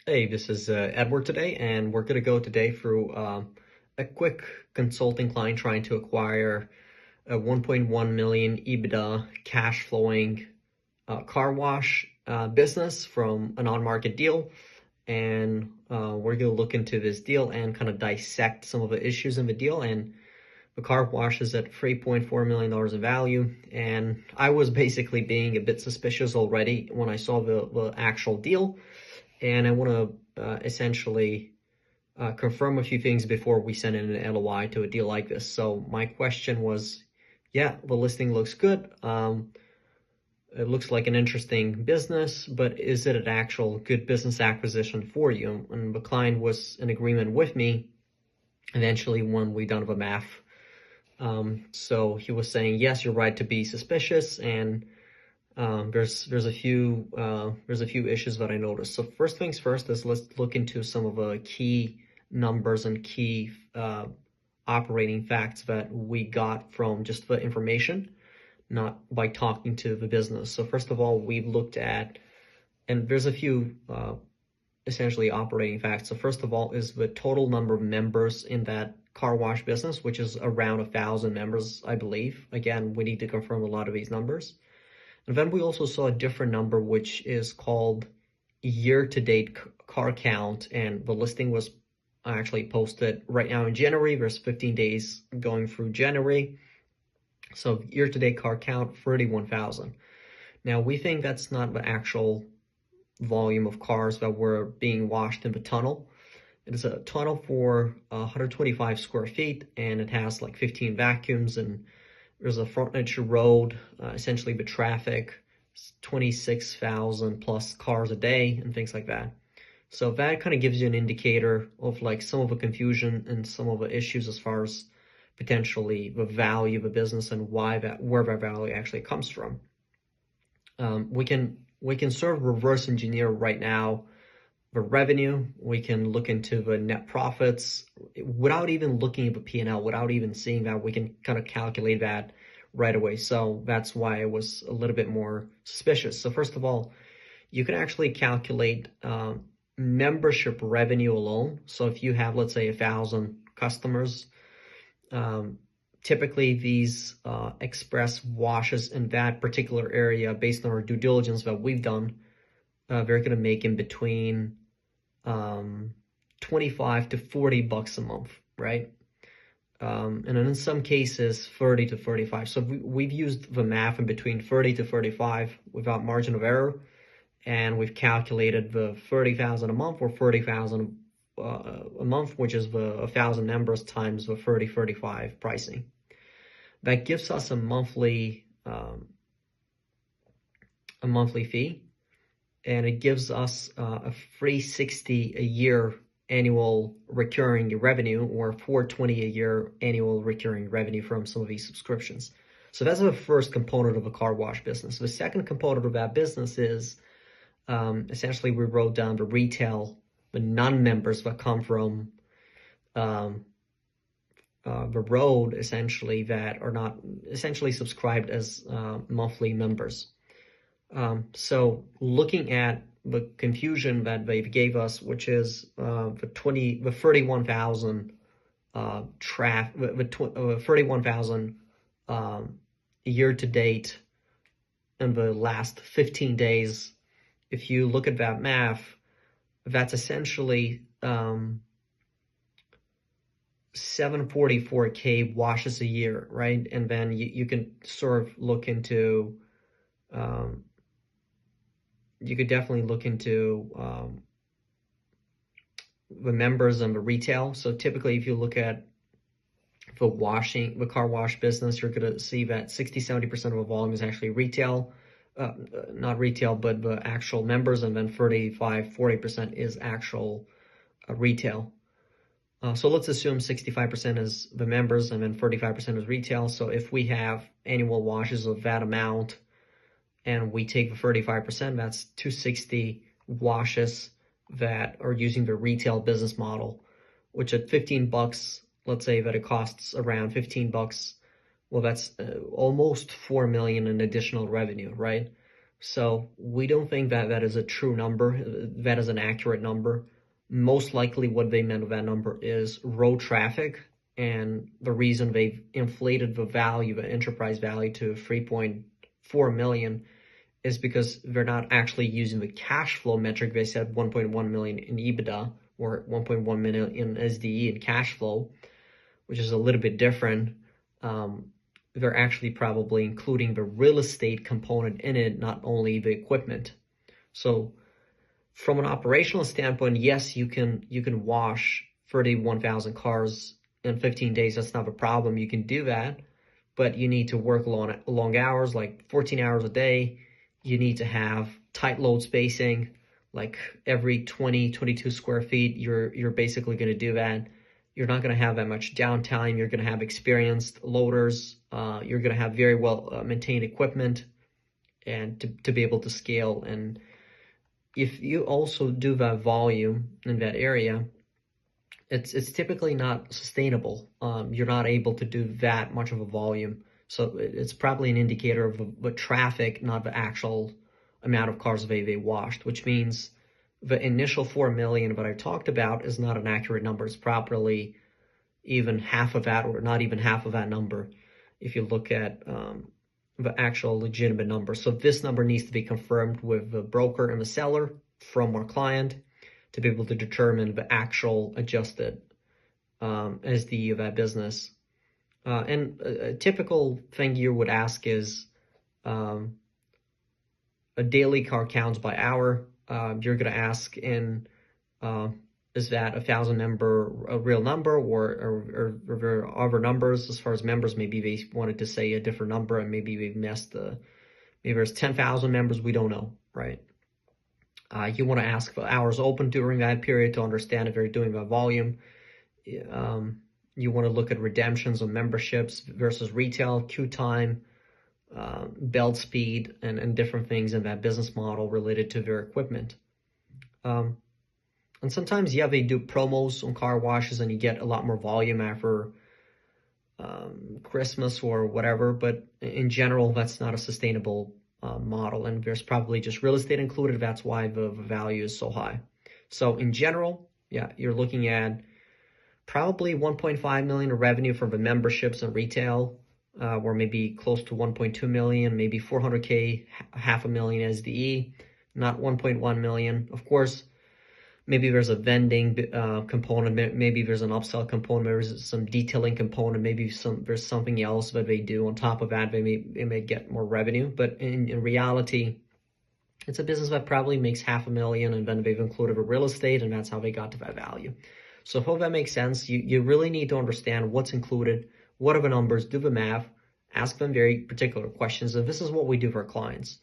Hey, this is Edward today, and we're going to go today through a quick consulting client trying to acquire a 1.1 million EBITDA cash flowing car wash business from an on-market deal. And we're going to look into this deal and kind of dissect some of the issues in the deal. And the car wash is at $3.4 million in value. And I was basically being a bit suspicious already when I saw the actual deal. And I want to essentially confirm a few things before we send in an LOI to a deal like this. So my question was, yeah, the listing looks good. It looks like an interesting business, but is it an actual good business acquisition for you? And the client was in agreement with me eventually when we done the math. So he was saying, yes, you're right to be suspicious, and there's a few issues that I noticed. So first things first is let's look into some of the key numbers and key operating facts that we got from just the information, not by talking to the business. So first of all, we've looked at, and there's a few essentially operating facts. So first of all is the total number of members in that car wash business, which is around 1,000 members, I believe. Again, we need to confirm a lot of these numbers. And then we also saw a different number, which is called year-to-date car count, and the listing was actually posted right now in January. There's 15 days going through January. So year-to-date car count, 31,000. Now, we think that's not the actual volume of cars that were being washed in the tunnel. It is a tunnel for 125 square feet, and it has like 15 vacuums, and there's a frontage road, essentially the traffic, 26,000 plus cars a day and things like that. So that kind of gives you an indicator of like some of the confusion and some of the issues as far as potentially the value of a business and where that value actually comes from. We can sort of reverse engineer right now the revenue. We can look into the net profits without even looking at the P&L, without even seeing that. We can kind of calculate that right away. So that's why I was a little bit more suspicious. So first of all, you can actually calculate membership revenue alone. So if you have, let's say, 1,000 customers, typically these express washes in that particular area, based on our due diligence that we've done, they're going to make in between 25 to 40 bucks a month, right? And in some cases 30 to 35. So we've used the math in between 30 to 35 without margin of error, and we've calculated the 30,000 a month or 30,000 a month, which is the 1,000 members times the 35 pricing. That gives us a monthly fee. And it gives us a $360 a year annual recurring revenue, or $420 a year annual recurring revenue from some of these subscriptions. So that's the first component of a car wash business. The second component of that business is essentially we wrote down the retail, the non-members that come from the road, essentially, that are not essentially subscribed as monthly members. So looking at the confusion that they gave us, which is the 31,000 31,000 year to date in the last 15 days. If you look at that math, that's essentially 744K washes a year, right? And then you can sort of look into you could definitely look into the members and the retail. So typically, if you look at the car wash business, you're going to see that 60-70% of the volume is actually retail, not retail, but the actual members, and then 35-40% is actual retail. So let's assume 65% is the members and then 35% is retail. So if we have annual washes of that amount, and we take the 35%, that's 260 washes that are using the retail business model, which at 15 bucks, let's say that it costs around 15 bucks. Well, that's almost 4 million in additional revenue, right? So we don't think that that is a true number, that is an accurate number. Most likely what they meant with that number is road traffic, and the reason they've inflated the value, the enterprise value to 3.4 million is because they're not actually using the cash flow metric. They said 1.1 million in EBITDA or 1.1 million in SDE in cash flow, which is a little bit different. They're actually probably including the real estate component in it, not only the equipment. So from an operational standpoint, yes, you can wash 31,000 cars in 15 days. That's not a problem. You can do that, but you need to work long hours, like 14 hours a day. You need to have tight load spacing, like every 22 square feet, you're basically going to do that. You're not going to have that much downtime. You're going to have experienced loaders. You're going to have very well maintained equipment, and to be able to scale. And if you also do that volume in that area, it's typically not sustainable. You're not able to do that much of a volume. So it's probably an indicator of the traffic, not the actual amount of cars they washed, which means the initial 4 million that I talked about is not an accurate number. It's probably even half of that, or not even half of that number, if you look at the actual legitimate number. So this number needs to be confirmed with the broker and the seller from our client to be able to determine the actual adjusted SD of that business. And a typical thing you would ask is a daily car counts by hour. You're going to ask is that 1,000 member a real number, or other numbers as far as members? Maybe they wanted to say a different number, and maybe they've messed maybe there's 10,000 members. We don't know, right? You want to ask for hours open during that period to understand if they're doing a volume. You want to look at redemptions of memberships versus retail, queue time, belt speed, and different things in that business model related to their equipment. And sometimes, yeah, they do promos on car washes and you get a lot more volume after Christmas or whatever. But in general, that's not a sustainable model. And there's probably just real estate included. That's why the value is so high. So in general, yeah, you're looking at probably 1.5 million of revenue from the memberships and retail, or maybe close to 1.2 million, maybe 400K, half a million SDE, not 1.1 million. Of course, maybe there's a vending component, maybe there's an upsell component, maybe there's some detailing component, maybe there's something else that they do on top of that. They may get more revenue, but in reality, it's a business that probably makes $500,000, and then they've included a real estate, and that's how they got to that value. So I hope that makes sense. You really need to understand what's included, what are the numbers, do the math, ask them very particular questions. And this is what we do for our clients.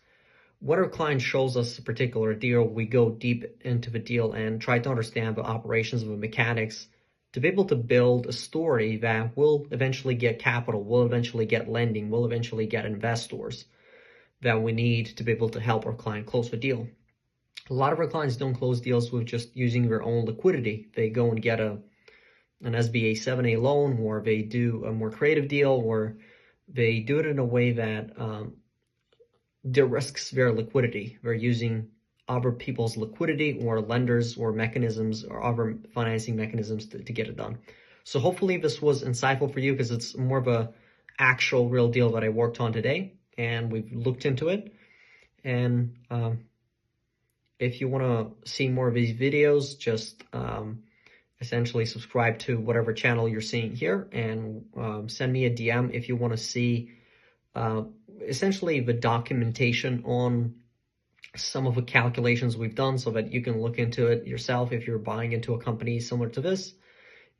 When our client shows us a particular deal, we go deep into the deal and try to understand the operations of the mechanics to be able to build a story that will eventually get capital, will eventually get lending, will eventually get investors that we need to be able to help our client close the deal. A lot of our clients don't close deals with just using their own liquidity. They go and get an SBA 7A loan, or they do a more creative deal, or they do it in a way that de-risks their liquidity. They're using other people's liquidity or lenders or mechanisms or other financing mechanisms to get it done. So hopefully this was insightful for you, because it's more of a actual real deal that I worked on today, and we've looked into it. And if you want to see more of these videos, just essentially subscribe to whatever channel you're seeing here, and send me a DM if you want to see essentially the documentation on some of the calculations we've done, so that you can look into it yourself if you're buying into a company similar to this,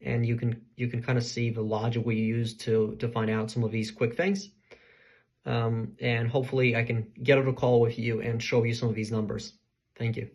and you can kind of see the logic we use to find out some of these quick things. And hopefully I can get on a call with you and show you some of these numbers. Thank you.